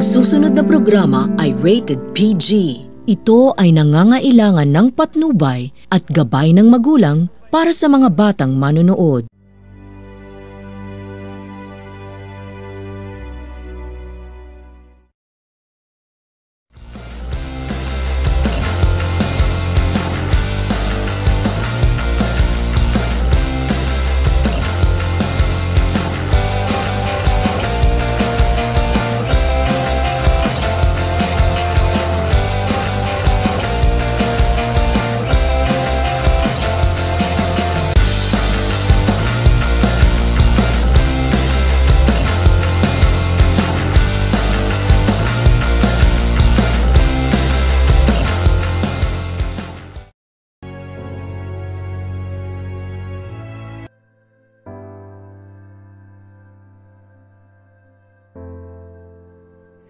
susunod na programa ay rated PG. Ito ay nangangailangan ng patnubay at gabay ng magulang para sa mga batang manonood.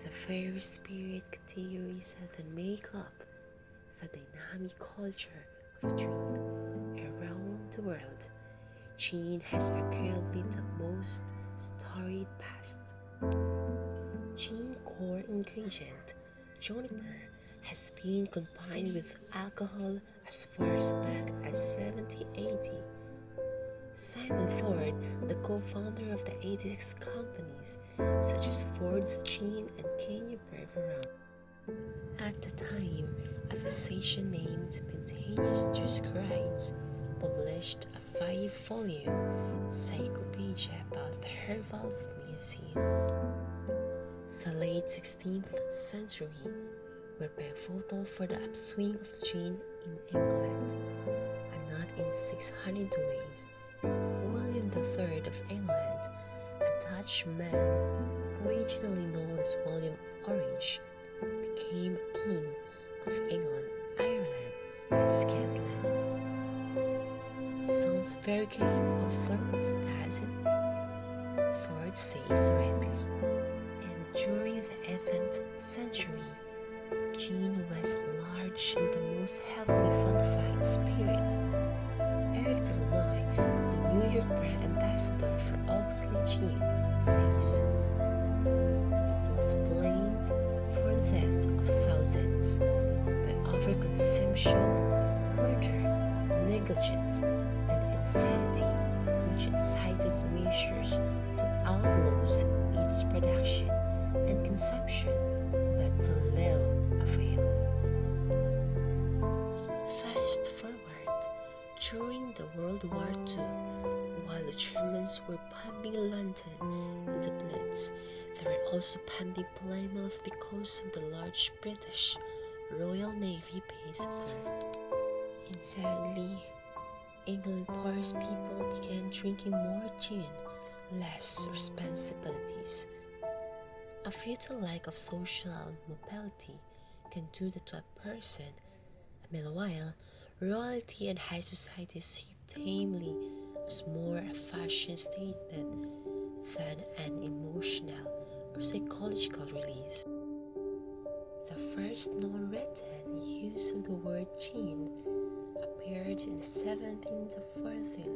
The fair spirit categories that make up the dynamic culture of drink around the world. Gin has arguably the most storied past. Gin core ingredient, juniper, has been combined with alcohol as far as back as 1780. Simon Ford, the co-founder of the 86 companies such as Vhadz-Gin and Kenya Brewery, at the time a physician named Spontaneous Juice Grides published a 5-volume encyclopedia about the herbal medicine. The late 16th century were pivotal for the upswing of gin in England, and not in 600 ways. William III of England, a Dutch man originally known as William of Orange, became King of England, Ireland, and Scotland. Sounds very Game of Thrones, doesn't it? Ford says rightly. And during the 18th century, gin was a large and the most heavily vilified spirit. Eric Delanoy, the New York brand ambassador for Oxley Gin, says it was blamed for the death of thousands by overconsumption, murder, negligence, and insanity, which incited measures to outlaw its production and consumption, but to little avail. Fast forward. During the World War II, while the Germans were pumping London into Blitz, they were also pumping Plymouth because of the large British Royal Navy base there. And sadly, England poorest people began drinking more gin, less responsibilities. A fatal lack of social mobility can do that to a person. Meanwhile, royalty and high society see tamely as more a fashion statement than an emotional or psychological release. The first known written use of the word gin appeared in the 1714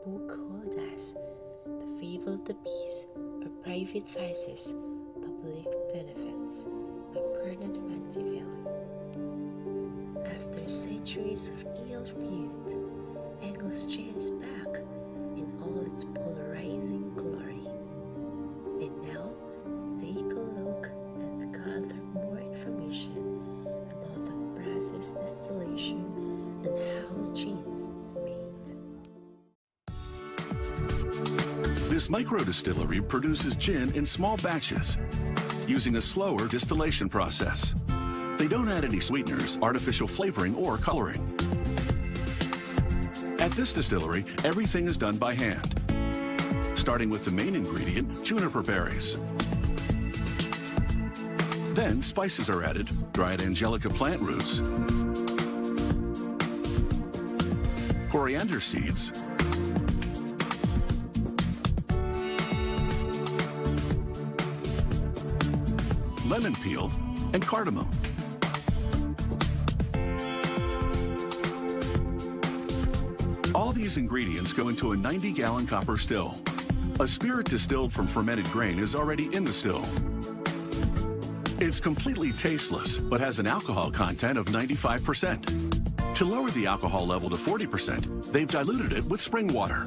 book called as The Fable of the Bees or Private Vices, Public Benefits by Bernard Van de Velde. After centuries of ill repute, English gin is back in all its polarizing glory. And now, let's take a look and gather more information about the process distillation and how gin is made. This microdistillery produces gin in small batches, using a slower distillation process. They don't add any sweeteners, artificial flavoring, or coloring. At this distillery, everything is done by hand, starting with the main ingredient, juniper berries. Then spices are added, dried angelica plant roots, coriander seeds, lemon peel, and cardamom. All these ingredients go into a 90-gallon copper still. A spirit distilled from fermented grain is already in the still. It's completely tasteless, but has an alcohol content of 95%. To lower the alcohol level to 40%, they've diluted it with spring water.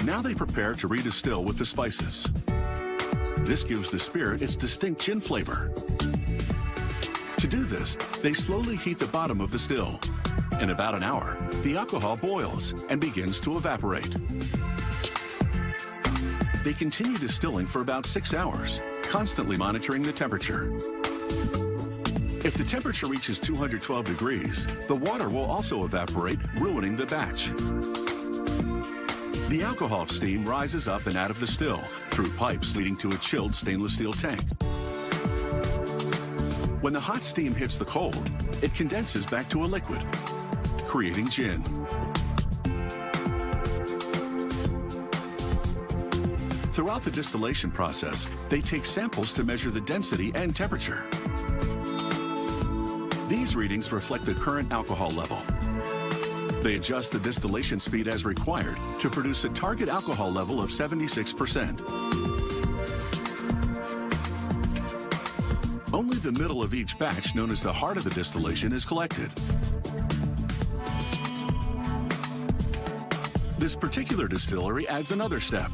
Now they prepare to redistill with the spices. This gives the spirit its distinct gin flavor. To do this, they slowly heat the bottom of the still. In about an hour, the alcohol boils and begins to evaporate. They continue distilling for about 6 hours, constantly monitoring the temperature. If the temperature reaches 212 degrees, the water will also evaporate, ruining the batch. The alcohol steam rises up and out of the still through pipes leading to a chilled stainless steel tank. When the hot steam hits the cold, it condenses back to a liquid, creating gin. Throughout the distillation process, they take samples to measure the density and temperature. These readings reflect the current alcohol level. They adjust the distillation speed as required to produce a target alcohol level of 76%. Only the middle of each batch, known as the heart of the distillation, is collected. This particular distillery adds another step.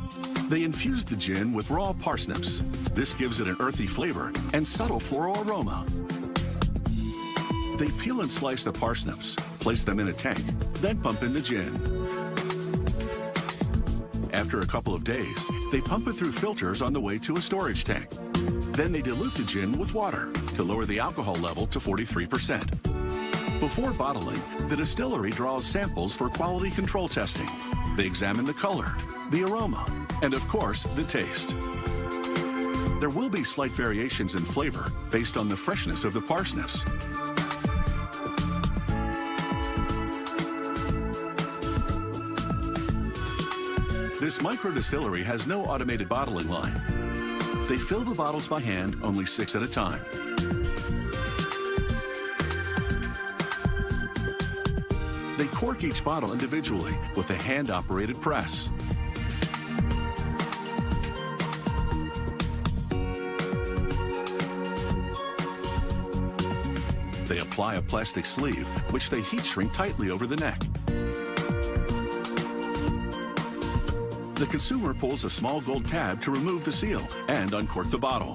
They infuse the gin with raw parsnips. This gives it an earthy flavor and subtle floral aroma. They peel and slice the parsnips, place them in a tank, then pump in the gin. After a couple of days, they pump it through filters on the way to a storage tank. Then they dilute the gin with water to lower the alcohol level to 43%. Before bottling, the distillery draws samples for quality control testing. They examine the color, the aroma, and of course, the taste. There will be slight variations in flavor based on the freshness of the parsnips. This micro-distillery has no automated bottling line. They fill the bottles by hand, only 6 at a time. They cork each bottle individually with a hand-operated press. They apply a plastic sleeve, which they heat shrink tightly over the neck. The consumer pulls a small gold tab to remove the seal and uncork the bottle.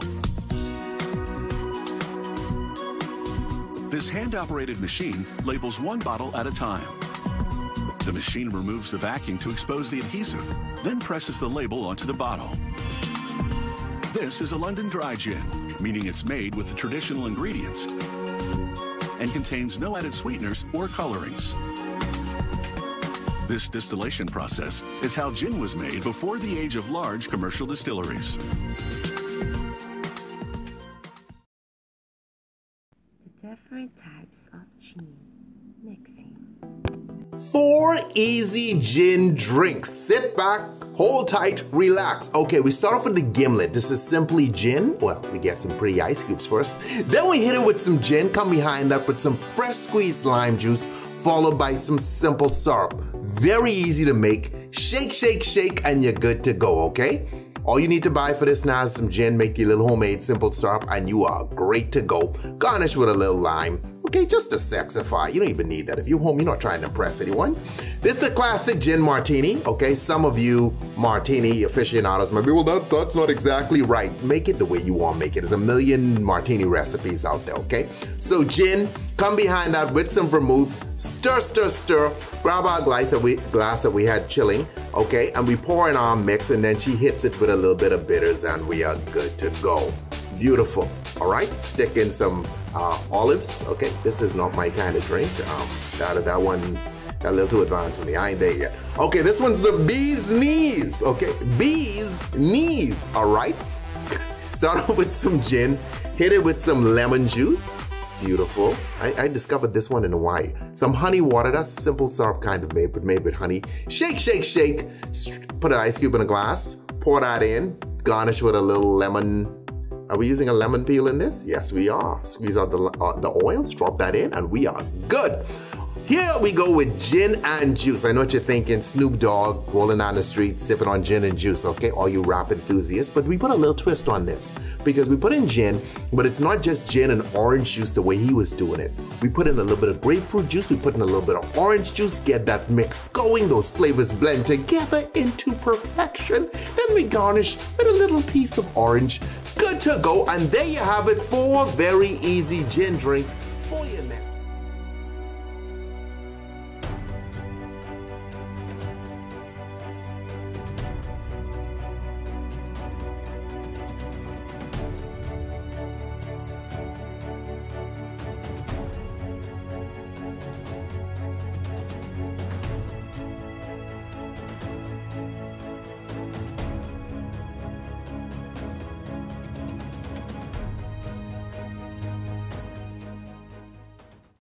This hand-operated machine labels one bottle at a time. The machine removes the backing to expose the adhesive, then presses the label onto the bottle. This is a London dry gin, meaning it's made with the traditional ingredients and contains no added sweeteners or colorings. This distillation process is how gin was made before the age of large commercial distilleries. The different types of gin mixing. 4 easy gin drinks. Sit back, hold tight, relax. Okay, we start off with the gimlet. This is simply gin. Well, we get some pretty ice cubes first. Then we hit it with some gin, come behind that with some fresh squeezed lime juice, followed by some simple syrup. Very easy to make. Shake, shake, shake, and you're good to go, okay? All you need to buy for this now is some gin, make your little homemade simple syrup, and you are great to go. Garnish with a little lime. Okay, just to sexify. You don't even need that. If you're home, you're not trying to impress anyone. This is a classic gin martini, okay? Some of you martini aficionados might be, well, that's not exactly right. Make it the way you want to make it. There's a million martini recipes out there, okay? So gin, come behind that with some vermouth, stir, stir, stir. Grab our glass that we had chilling, okay? And we pour in our mix, and then she hits it with a little bit of bitters, and we are good to go. Beautiful, all right? Stick in some olives, okay? This is not my kind of drink. That one got a little too advanced for me. I ain't there yet. Okay, this one's the bee's knees, okay? Bee's knees, all right? Start off with some gin, hit it with some lemon juice. Beautiful. I discovered this one in Hawaii. Some honey water, that's simple syrup kind of made, but made with honey. Shake, shake, shake. Put an ice cube in a glass, pour that in, garnish with a little lemon. Are we using a lemon peel in this? Yes, we are. Squeeze out the oils, drop that in, and we are good. Here we go with gin and juice. I know what you're thinking, Snoop Dogg rolling down the street sipping on gin and juice, okay? All you rap enthusiasts, but we put a little twist on this because we put in gin, but it's not just gin and orange juice the way he was doing it. We put in a little bit of grapefruit juice, we put in a little bit of orange juice, get that mix going, those flavors blend together into perfection. Then we garnish with a little piece of orange. Good to go, and there you have it, 4 very easy gin drinks for you.